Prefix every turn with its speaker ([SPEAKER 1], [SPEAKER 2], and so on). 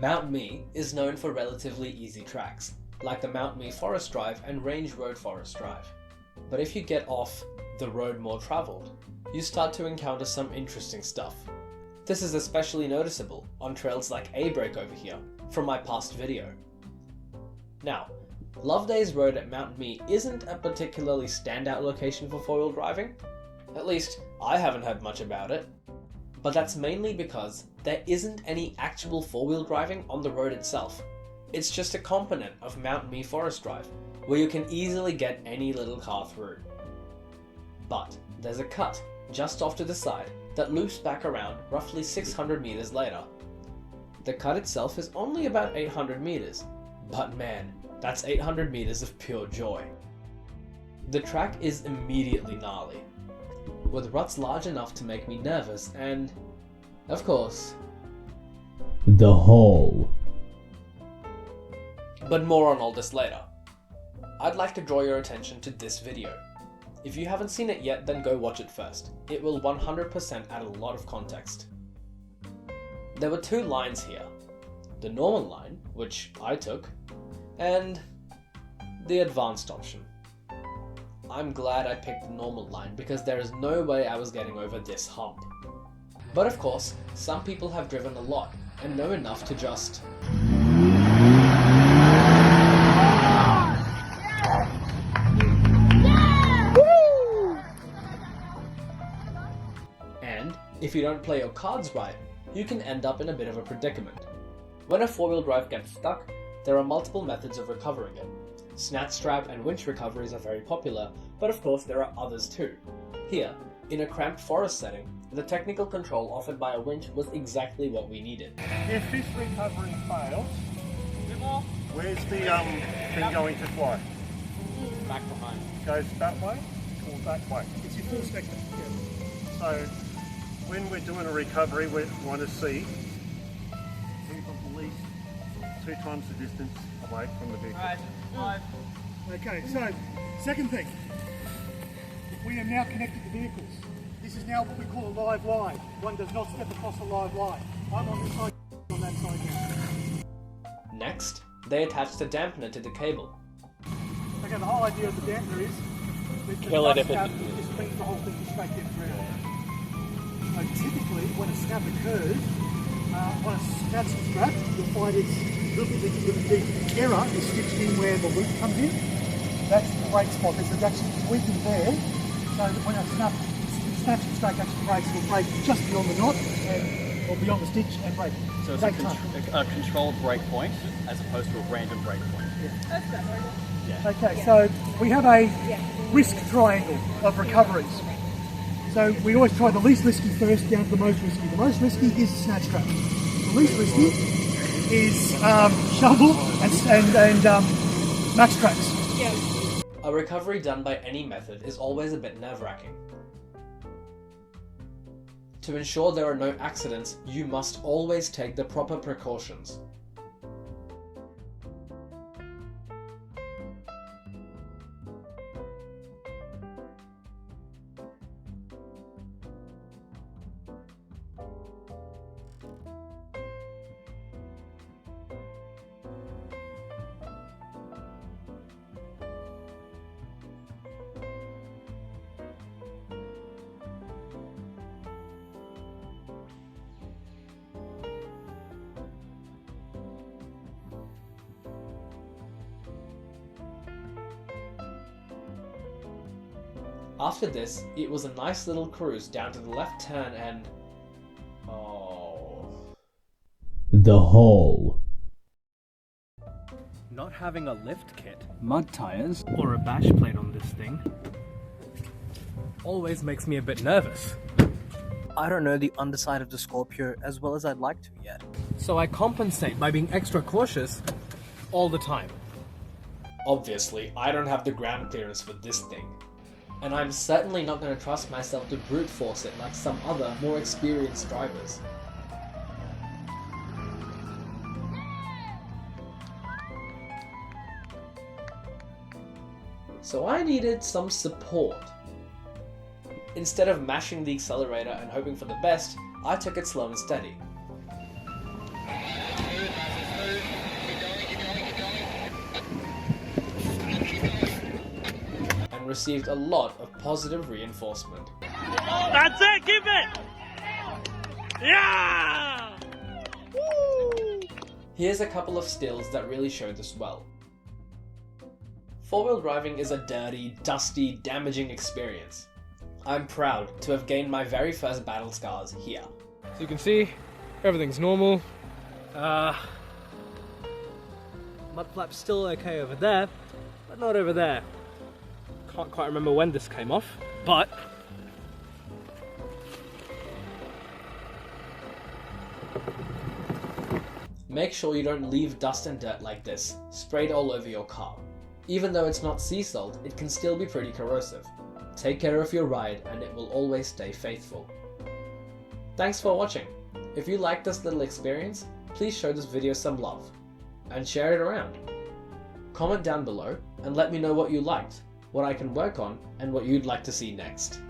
[SPEAKER 1] Mount Mee is known for relatively easy tracks, like the Mount Mee Forest Drive and Range Road Forest Drive. But if you get off the road more travelled, you start to encounter some interesting stuff. This is especially noticeable on trails like A-Break over here, from my past video. Now, Lovedays Road at Mount Mee isn't a particularly standout location for four-wheel driving. At least, I haven't heard much about it. But that's mainly because there isn't any actual four-wheel driving on the road itself. It's just a component of Mount Mee Forest Drive, where you can easily get any little car through. But there's a cut just off to the side that loops back around roughly 600 meters later. The cut itself is only about 800 meters, but man, that's 800 meters of pure joy. The track is immediately gnarly, with ruts large enough to make me nervous and, of course, the hole. But more on all this later. I'd like to draw your attention to this video. If you haven't seen it yet, then go watch it first. It will 100% add a lot of context. There were two lines here. The normal line, which I took, and the advanced option. I'm glad I picked the normal line because there is no way I was getting over this hump. But of course, some people have driven a lot and know enough to just... And if you don't play your cards right, you can end up in a bit of a predicament. When a four-wheel drive gets stuck, there are multiple methods of recovering it. Snatch strap and winch recoveries are very popular, but of course there are others too. Here, in a cramped forest setting, the technical control offered by a winch was exactly what we needed.
[SPEAKER 2] If this recovery fails, where's the thing going to fly?
[SPEAKER 3] Back behind.
[SPEAKER 2] Goes that way or that way?
[SPEAKER 4] It's your full spectrum. Yeah.
[SPEAKER 2] So when we're doing a recovery, we want to see at least 2 times the distance away from the vehicle.
[SPEAKER 3] Right.
[SPEAKER 4] Okay, so second thing, we are now connected to vehicles. This is now what we call a live line. One does not step across a live line. I'm on this side, on that side now.
[SPEAKER 1] Next, they attached a dampener to the cable.
[SPEAKER 4] Okay, the whole idea of the dampener is that
[SPEAKER 3] Kill it if it-
[SPEAKER 4] just brings the whole thing to straight down ground. So typically, when a snap occurs, on a snap strap, you'll find it's the error is stitched in where the loop comes in. That's the brake spot. There's actually tweaking there, so that when a snaps it straight, actually brakes, will brake just beyond the knot or beyond the stitch and brake.
[SPEAKER 3] So it's a controlled break point as opposed to a random break point.
[SPEAKER 4] Okay, so we have a risk triangle of recoveries. So we always try the least risky first down to the most risky. The most risky is snatch trap. The least risky is shovel and match tracks.
[SPEAKER 1] A recovery done by any method is always a bit nerve-wracking. To ensure there are no accidents, you must always take the proper precautions. After this, it was a nice little cruise down to the left turn and... oh... the hole.
[SPEAKER 3] Not having a lift kit, mud tires, or a bash plate on this thing always makes me a bit nervous. I don't know the underside of the Scorpio as well as I'd like to yet. So I compensate by being extra cautious all the time.
[SPEAKER 1] Obviously, I don't have the ground clearance for this thing. And I'm certainly not going to trust myself to brute force it like some other, more experienced drivers. So I needed some support. Instead of mashing the accelerator and hoping for the best, I took it slow and steady. received a lot of positive reinforcement.
[SPEAKER 5] That's it, keep it! Yeah! Woo!
[SPEAKER 1] Here's a couple of stills that really show this well. Four-wheel driving is a dirty, dusty, damaging experience. I'm proud to have gained my very first battle scars here.
[SPEAKER 3] So you can see, everything's normal. Mud flap's still okay over there, but not over there. Can't quite remember when this came off, but
[SPEAKER 1] Make sure you don't leave dust and dirt like this sprayed all over your car. Even though it's not sea salt, it can still be pretty corrosive. Take care of your ride and it will always stay faithful. Thanks for watching. If you liked this little experience, please show this video some love and share it around. Comment down below and let me know what you liked, what I can work on, and what you'd like to see next.